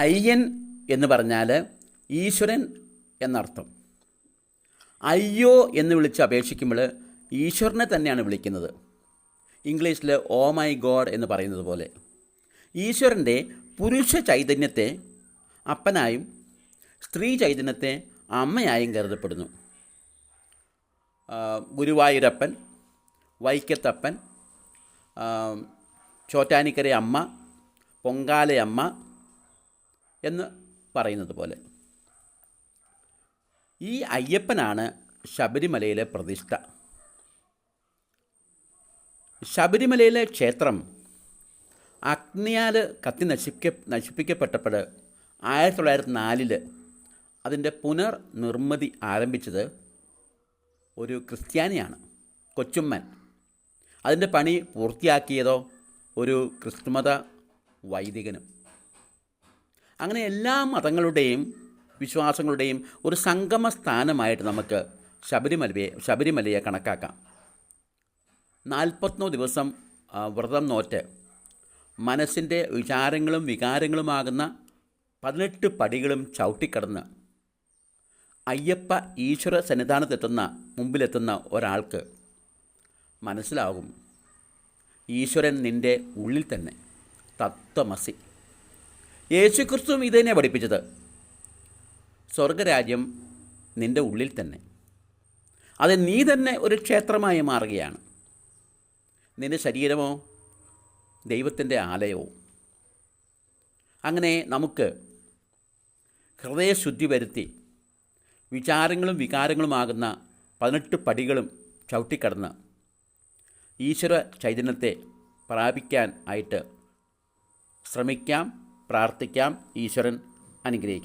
അയ്യൻ എന്ന് പറഞ്ഞാൽ ഈശ്വരൻ എന്നർത്ഥം. അയ്യോ എന്ന് വിളിച്ച് അപേക്ഷിക്കുമ്പോൾ ഈശ്വരനെ തന്നെയാണ് വിളിക്കുന്നത്. ഇംഗ്ലീഷിൽ ഓ മൈ ഗോഡ് എന്ന് പറയുന്നത് പോലെ ഈശ്വരൻ്റെ പുരുഷ ചൈതന്യത്തെ അപ്പനായും സ്ത്രീ ചൈതന്യത്തെ അമ്മയായും കരുതപ്പെടുന്നു. ഗുരുവായൂരപ്പൻ, വൈക്കത്തപ്പൻ, ചോറ്റാനിക്കര അമ്മ, പൊങ്കാലയമ്മ എന്ന് പറയുന്നത് പോലെ ഈ അയ്യപ്പനാണ് ശബരിമലയിലെ പ്രതിഷ്ഠ. ശബരിമലയിലെ ക്ഷേത്രം അഗ്നിയാൽ നശിപ്പിക്കപ്പെട്ടപ്പോൾ 1904 അതിൻ്റെ പുനർനിർമ്മിതി ആരംഭിച്ചത് ഒരു ക്രിസ്ത്യാനിയാണ്, കൊച്ചുമ്മൻ. അതിൻ്റെ പണി പൂർത്തിയാക്കിയതോ ഒരു ക്രിസ്തുമത വൈദികനും. അങ്ങനെ എല്ലാ മതങ്ങളുടെയും വിശ്വാസങ്ങളുടെയും ഒരു സംഗമ സ്ഥാനമായിട്ട് നമുക്ക് ശബരിമലയെ കണക്കാക്കാം. 41 ദിവസം വ്രതം നോറ്റ് മനസ്സിൻ്റെ വിചാരങ്ങളും വികാരങ്ങളുമാകുന്ന 18 പടികളും ചവിട്ടിക്കടന്ന് അയ്യപ്പ ഈശ്വര മുമ്പിലെത്തുന്ന ഒരാൾക്ക് മനസ്സിലാകും, ഈശ്വരൻ നിൻ്റെ ഉള്ളിൽ തന്നെ, തത്വമസി. യേശുക്രിസ്തുവും ഇതുതന്നെയാണ് പഠിപ്പിച്ചത്. സ്വർഗരാജ്യം നിൻ്റെ ഉള്ളിൽ തന്നെ, അത് നീ തന്നെ ഒരു ക്ഷേത്രമായി മാറുകയാണ്. നിൻ്റെ ശരീരമോ ദൈവത്തിൻ്റെ ആലയവും. അങ്ങനെ നമുക്ക് ഹൃദയശുദ്ധി വരുത്തി വിചാരങ്ങളും വികാരങ്ങളുമാകുന്ന 18 പടികളും ചവിട്ടിക്കടന്ന് ഈശ്വര ചൈതന്യത്തെ പ്രാപിക്കാൻ ആയിട്ട് ശ്രമിക്കാം, പ്രാർത്ഥിക്കാം. ഈശ്വരൻ അനുഗ്രഹിക്കും.